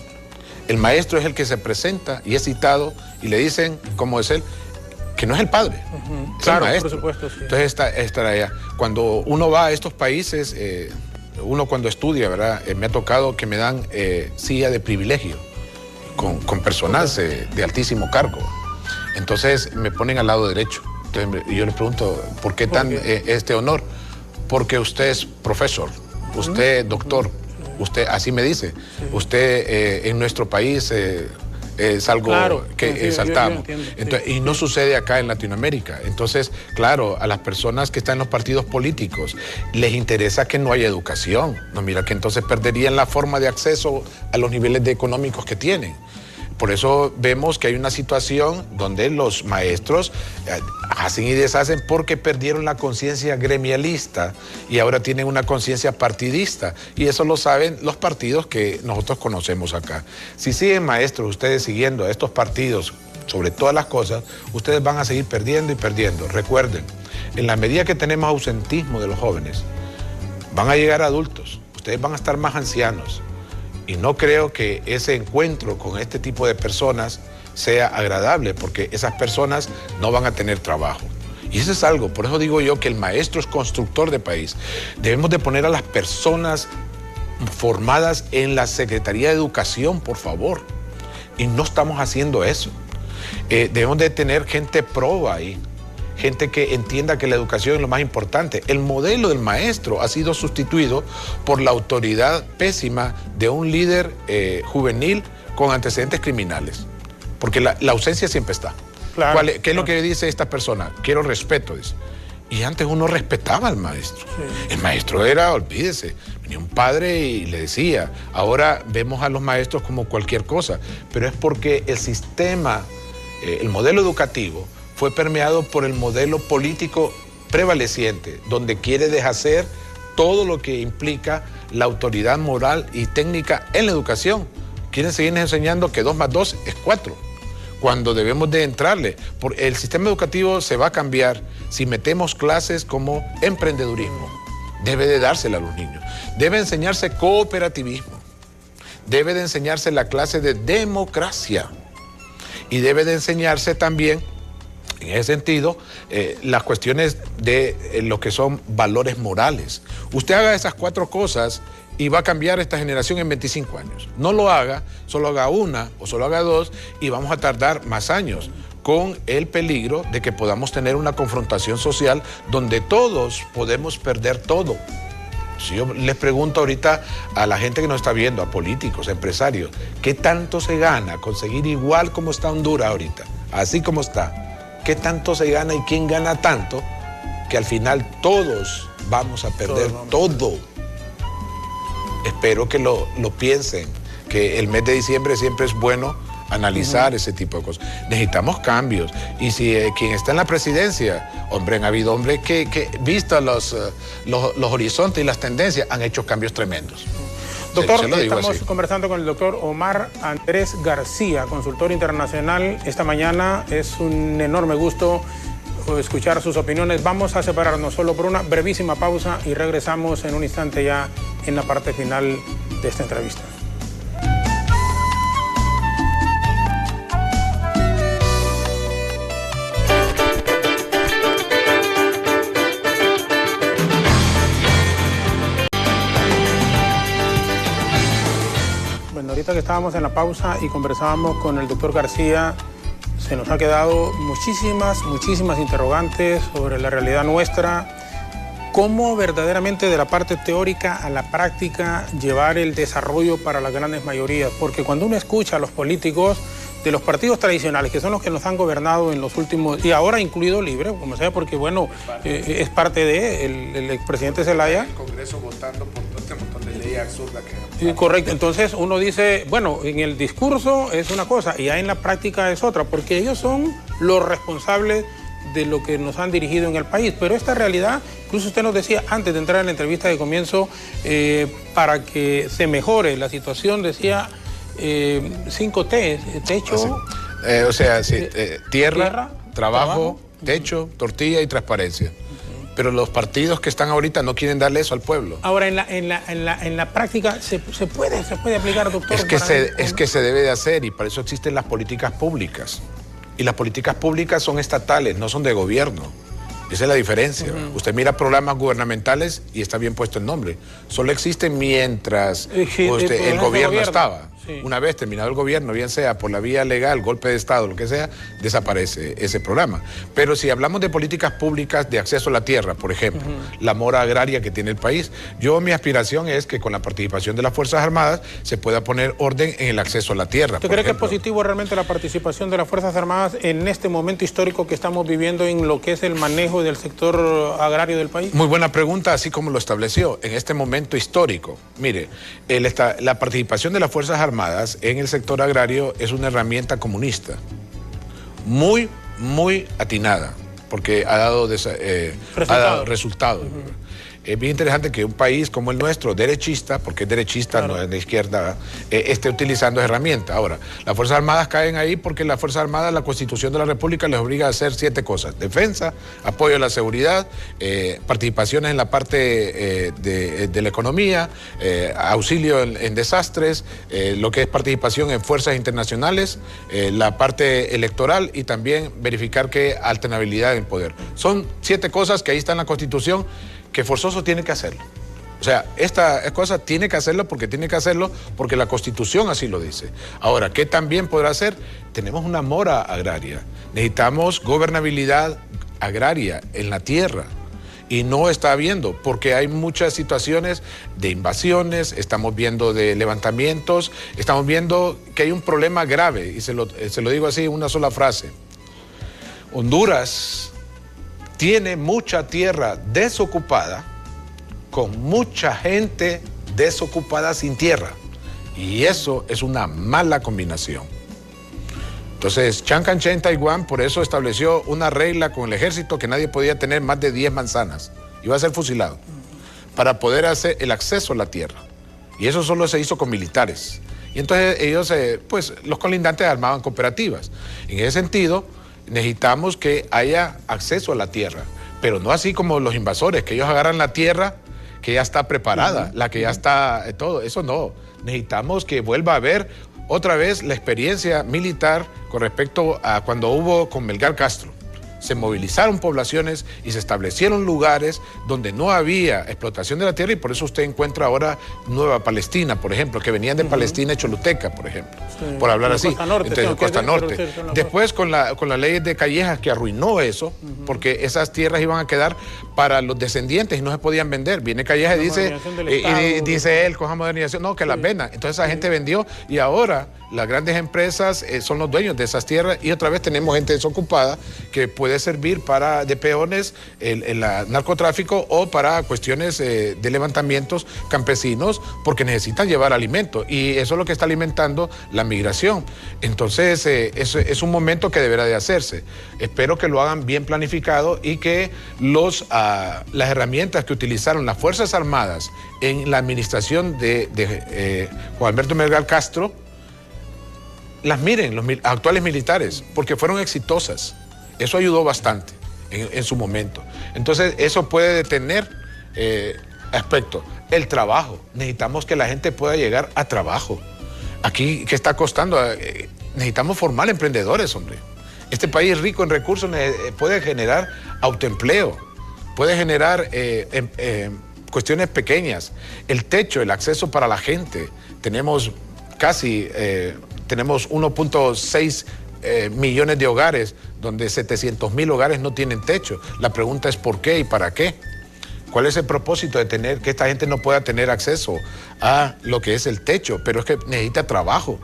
El maestro es el que se presenta y es citado y le dicen, ¿cómo es él? Que no es el padre. Es claro, el maestro. por supuesto, sí. Entonces está allá. Cuando uno va a estos países, uno cuando estudia, ¿verdad? Me ha tocado que me dan silla de privilegio con personal de altísimo cargo. Entonces me ponen al lado derecho. Entonces yo le pregunto, ¿por qué este honor? Porque usted es profesor, usted es doctor, usted, así me dice, usted en nuestro país es algo claro, que exaltamos. Yo entiendo, entonces, y no sucede acá en Latinoamérica. Entonces, claro, a las personas que están en los partidos políticos les interesa que no haya educación. No, mira que entonces perderían la forma de acceso a los niveles económicos que tienen. Por eso vemos que hay una situación donde los maestros hacen y deshacen porque perdieron la conciencia gremialista y ahora tienen una conciencia partidista. Y eso lo saben los partidos que nosotros conocemos acá. Si siguen, maestros, ustedes siguiendo a estos partidos sobre todas las cosas, ustedes van a seguir perdiendo y perdiendo. Recuerden, en la medida que tenemos ausentismo de los jóvenes, van a llegar adultos, ustedes van a estar más ancianos. Y no creo que ese encuentro con este tipo de personas sea agradable, porque esas personas no van a tener trabajo. Y eso es algo, por eso digo yo que el maestro es constructor de país. Debemos de poner a las personas formadas en la Secretaría de Educación, por favor. Y no estamos haciendo eso. Debemos de tener gente proba ahí. Gente que entienda que la educación es lo más importante. El modelo del maestro ha sido sustituido por la autoridad pésima de un líder juvenil con antecedentes criminales. Porque la ausencia siempre está. Claro, ¿Qué es lo que dice esta persona? Quiero respeto, dice. Y antes uno respetaba al maestro. Sí. El maestro era, olvídese, venía un padre y le decía. Ahora vemos a los maestros como cualquier cosa. Pero es porque el sistema, el modelo educativo, fue permeado por el modelo político prevaleciente, donde quiere deshacer todo lo que implica la autoridad moral y técnica en la educación. Quieren seguir enseñando que 2 más 2 es 4, cuando debemos de entrarle. El sistema educativo se va a cambiar si metemos clases como emprendedurismo. Debe de dársela a los niños. Debe enseñarse cooperativismo. Debe de enseñarse la clase de democracia. Y debe de enseñarse también, en ese sentido, las cuestiones de lo que son valores morales. Usted haga esas 4 cosas y va a cambiar esta generación en 25 años. No lo haga, solo haga 1 o solo haga 2 y vamos a tardar más años, con el peligro de que podamos tener una confrontación social donde todos podemos perder todo. Si yo les pregunto ahorita a la gente que nos está viendo, a políticos, a empresarios, ¿qué tanto se gana conseguir igual como está Honduras ahorita? Así como está. ¿Qué tanto se gana y quién gana tanto? Que al final todos vamos a perder todo. Espero que lo piensen, que el mes de diciembre siempre es bueno analizar ese tipo de cosas. Necesitamos cambios. Y si quien está en la presidencia, han habido hombres que visto los horizontes y las tendencias, han hecho cambios tremendos. Doctor, estamos conversando con el doctor Omar Andrés García, consultor internacional. Esta mañana es un enorme gusto escuchar sus opiniones. Vamos a separarnos solo por una brevísima pausa y regresamos en un instante ya en la parte final de esta entrevista. Ahorita que estábamos en la pausa y conversábamos con el doctor García, se nos ha quedado muchísimas interrogantes sobre la realidad nuestra. ¿Cómo verdaderamente de la parte teórica a la práctica llevar el desarrollo para las grandes mayorías? Porque cuando uno escucha a los políticos de los partidos tradicionales, que son los que nos han gobernado en los últimos, y ahora incluido Libre, como sea, porque bueno, es parte de el expresidente Zelaya. El Congreso votando por todo este montón de leyes absurdas que... Sí, correcto, entonces uno dice, bueno, en el discurso es una cosa y ya en la práctica es otra, porque ellos son los responsables de lo que nos han dirigido en el país. Pero esta realidad, incluso usted nos decía antes de entrar en la entrevista de comienzo, para que se mejore la situación, decía 5T, techo... tierra, trabajo, techo, tortilla y transparencia. Pero los partidos que están ahorita no quieren darle eso al pueblo. Ahora, en la práctica, ¿se puede aplicar, doctor? Es que se debe de hacer, y para eso existen las políticas públicas. Y las políticas públicas son estatales, no son de gobierno. Esa es la diferencia. Usted mira programas gubernamentales y está bien puesto el nombre. Solo existen mientras el gobierno estaba. Sí. Una vez terminado el gobierno, bien sea por la vía legal, golpe de Estado, lo que sea, desaparece ese programa. Pero si hablamos de políticas públicas de acceso a la tierra, por ejemplo, la mora agraria que tiene el país, mi aspiración es que con la participación de las Fuerzas Armadas se pueda poner orden en el acceso a la tierra. ¿Usted cree que es positivo realmente la participación de las Fuerzas Armadas en este momento histórico que estamos viviendo en lo que es el manejo del sector agrario del país? Muy buena pregunta, así como lo estableció. En este momento histórico, mire, la participación de las Fuerzas Armadas en el sector agrario es una herramienta comunista, muy, muy atinada, porque ha dado resultados. Es bien interesante que un país como el nuestro, derechista, porque es derechista, claro, no es de izquierda, esté utilizando herramientas. Ahora, las Fuerzas Armadas caen ahí porque las Fuerzas Armadas, la Constitución de la República les obliga a hacer 7 cosas: defensa, apoyo a la seguridad, participaciones en la parte de la economía, auxilio en desastres, lo que es participación en fuerzas internacionales, la parte electoral y también verificar que alternabilidad en el poder. Son 7 cosas que ahí está en la Constitución, que forzoso tiene que hacerlo. O sea, esta cosa tiene que hacerlo porque la Constitución así lo dice. Ahora, ¿qué también podrá hacer? Tenemos una mora agraria. Necesitamos gobernabilidad agraria en la tierra. Y no está habiendo, porque hay muchas situaciones de invasiones, estamos viendo de levantamientos, estamos viendo que hay un problema grave, y se lo digo así en una sola frase. Honduras tiene mucha tierra desocupada, con mucha gente desocupada sin tierra. Y eso es una mala combinación. Entonces, Chiang Kai-shek en Taiwán por eso estableció una regla con el ejército que nadie podía tener más de 10 manzanas. Iba a ser fusilado para poder hacer el acceso a la tierra. Y eso solo se hizo con militares. Y entonces ellos, los colindantes armaban cooperativas. En ese sentido, necesitamos que haya acceso a la tierra, pero no así como los invasores, que ellos agarran la tierra que ya está preparada, la que ya está todo. Eso no. Necesitamos que vuelva a haber otra vez la experiencia militar con respecto a cuando hubo con Melgar Castro. Se movilizaron poblaciones y se establecieron lugares donde no había explotación de la tierra, y por eso usted encuentra ahora Nueva Palestina, por ejemplo, que venían de Palestina y Choluteca, por ejemplo, por hablar así. Costa Norte, entonces, Costa Norte. Después con la ley de Callejas, que arruinó eso, porque esas tierras iban a quedar para los descendientes y no se podían vender. Viene Callejas y dice él, con la modernización, no, que las vendan. Entonces esa gente vendió, y ahora las grandes empresas son los dueños de esas tierras, y otra vez tenemos gente desocupada que puede servir de peones en el narcotráfico o para cuestiones de levantamientos campesinos, porque necesitan llevar alimento, y eso es lo que está alimentando la migración. Entonces es un momento que deberá de hacerse. Espero que lo hagan bien planificado y que las herramientas que utilizaron las Fuerzas Armadas en la administración de Juan Alberto Melgar Castro las miren los actuales militares, porque fueron exitosas. Eso ayudó bastante en su momento. Entonces, eso puede detener aspectos. El trabajo. Necesitamos que la gente pueda llegar a trabajo. Aquí, ¿qué está costando? Necesitamos formar emprendedores, hombre. Este país rico en recursos puede generar autoempleo, puede generar cuestiones pequeñas. El techo, el acceso para la gente. Tenemos tenemos 1.6 millones de hogares, donde 700.000 hogares no tienen techo. La pregunta es ¿por qué y para qué? ¿Cuál es el propósito de que esta gente no pueda tener acceso a lo que es el techo? Pero es que necesita trabajo,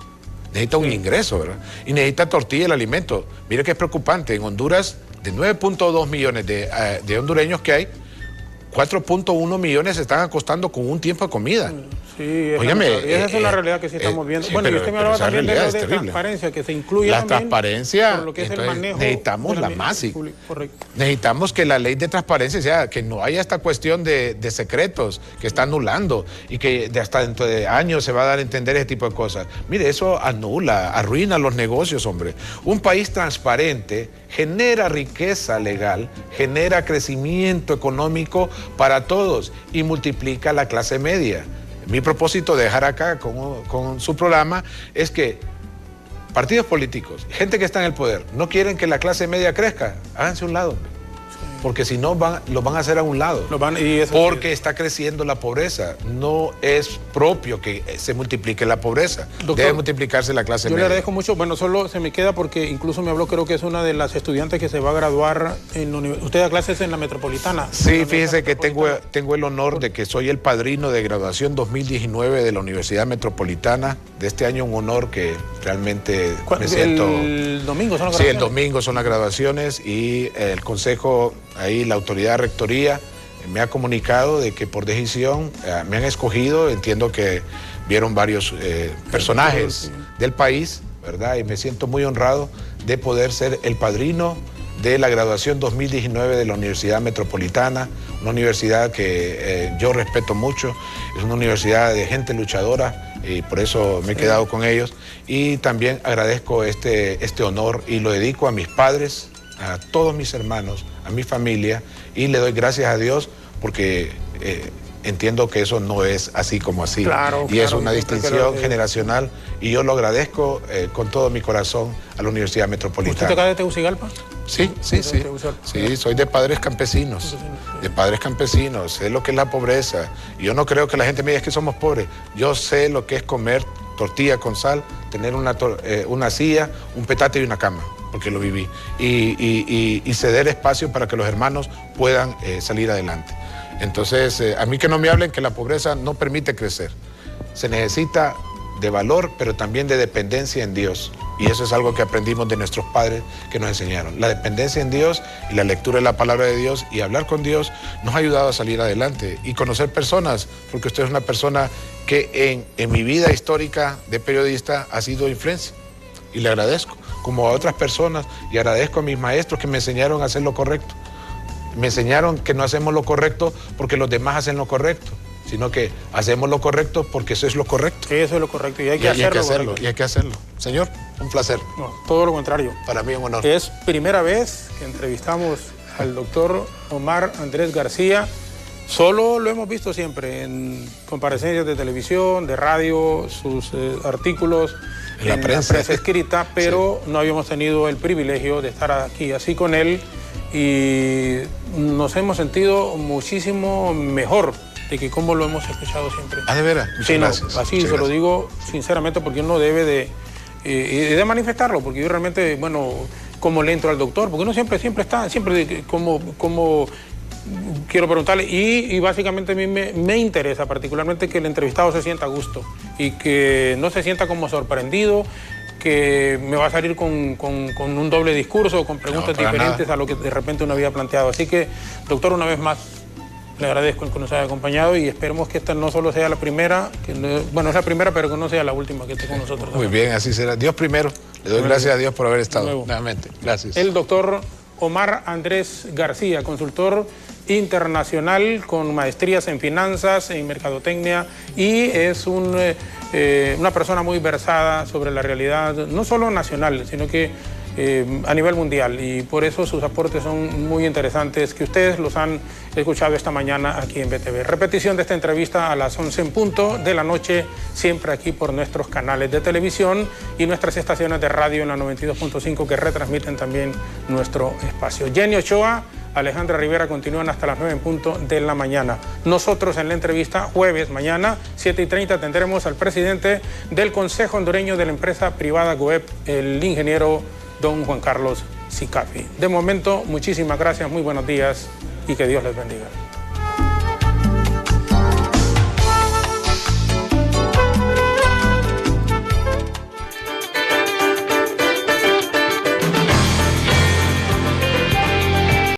necesita un ingreso, ¿verdad? Y necesita tortilla, el alimento. Mire que es preocupante. En Honduras, de 9.2 millones de hondureños que hay, 4.1 millones se están acostando con un tiempo de comida. Sí, Óigame, esa es una realidad que sí estamos viendo. Sí, bueno, y usted me hablaba también de lo de terrible. Transparencia, que se incluye La también transparencia, por lo que es el entonces, manejo. necesitamos la MASIC. Correcto. Necesitamos que la ley de transparencia sea, que no haya esta cuestión de secretos que está anulando y que hasta dentro de años se va a dar a entender ese tipo de cosas. Mire, eso anula, arruina los negocios, hombre. Un país transparente genera riqueza legal, genera crecimiento económico para todos y multiplica la clase media. Mi propósito de dejar acá con su programa es que partidos políticos, gente que está en el poder, no quieren que la clase media crezca, háganse a un lado, hombre. Porque si no, lo van a hacer a un lado. Porque está creciendo la pobreza. No es propio que se multiplique la pobreza. Doctor, debe multiplicarse la clase media. Yo le agradezco mucho. Bueno, solo se me queda porque incluso me habló, creo que es una de las estudiantes que se va a graduar en la universidad. ¿Usted da clases en la Metropolitana? Sí, fíjese que tengo el honor de que soy el padrino de graduación 2019 de la Universidad Metropolitana. De este año un honor que realmente me siento... ¿El domingo son las graduaciones? Sí, el domingo son las graduaciones y el consejo... Ahí la autoridad de rectoría me ha comunicado de que por decisión me han escogido. Entiendo que vieron varios personajes del país, ¿verdad? Y me siento muy honrado de poder ser el padrino de la graduación 2019 de la Universidad Metropolitana, una universidad que yo respeto mucho, es una universidad de gente luchadora y por eso me he quedado con ellos. Y también agradezco este honor y lo dedico a mis padres, a todos mis hermanos, a mi familia, y le doy gracias a Dios porque entiendo que eso no es así como así. Claro, y es una distinción generacional y yo lo agradezco con todo mi corazón a la Universidad Metropolitana. ¿Usted acá de Tegucigalpa? Sí. Sí, soy de padres campesinos, sé lo que es la pobreza. Yo no creo que la gente me diga que somos pobres, yo sé lo que es comer tortilla con sal, tener una silla, un petate y una cama, porque lo viví, y ceder espacio para que los hermanos puedan salir adelante. Entonces, a mí que no me hablen que la pobreza no permite crecer. Se necesita de valor, pero también de dependencia en Dios. Y eso es algo que aprendimos de nuestros padres que nos enseñaron. La dependencia en Dios y la lectura de la palabra de Dios y hablar con Dios nos ha ayudado a salir adelante y conocer personas, porque usted es una persona que en mi vida histórica de periodista ha sido influencia. Y le agradezco, como a otras personas, y agradezco a mis maestros que me enseñaron a hacer lo correcto. Me enseñaron que no hacemos lo correcto porque los demás hacen lo correcto, sino que hacemos lo correcto porque eso es lo correcto. Eso es lo correcto y hay que hacerlo. Y hay que hacerlo. Señor, un placer. No, todo lo contrario. Para mí un honor. Es primera vez que entrevistamos al doctor Omar Andrés García. Solo lo hemos visto siempre en comparecencias de televisión, de radio, sus artículos en la prensa escrita, pero no habíamos tenido el privilegio de estar aquí así con él y nos hemos sentido muchísimo mejor de que como lo hemos escuchado siempre. Ah, ¿de veras? Muchas gracias. Así se lo digo sinceramente porque uno debe de manifestarlo, porque yo realmente, bueno, como le entro al doctor, porque uno siempre está, como quiero preguntarle, y básicamente a mí me interesa particularmente que el entrevistado se sienta a gusto y que no se sienta como sorprendido, que me va a salir con un doble discurso, con preguntas diferentes a lo que de repente uno había planteado. Así que, doctor, una vez más, le agradezco el que nos haya acompañado y esperemos que esta no solo sea la primera, bueno, es la primera, pero que no sea la última que esté con nosotros. Muy bien, así será. Dios primero. Le doy gracias a Dios por haber estado nuevamente. Gracias. El doctor Omar Andrés García, consultor internacional con maestrías en finanzas, en mercadotecnia, y es una persona muy versada sobre la realidad, no solo nacional, sino que a nivel mundial, y por eso sus aportes son muy interesantes, que ustedes los han escuchado esta mañana aquí en BTV. Repetición de esta entrevista a las 11 en punto de la noche, siempre aquí por nuestros canales de televisión y nuestras estaciones de radio en la 92.5 que retransmiten también nuestro espacio. Jenny Ochoa, Alejandra Rivera continúan hasta las 9 en punto de la mañana. Nosotros en la entrevista, jueves, mañana, 7:30, tendremos al presidente del Consejo Hondureño de la empresa privada GOEP, el ingeniero don Juan Carlos Sicafi. De momento, muchísimas gracias, muy buenos días y que Dios les bendiga.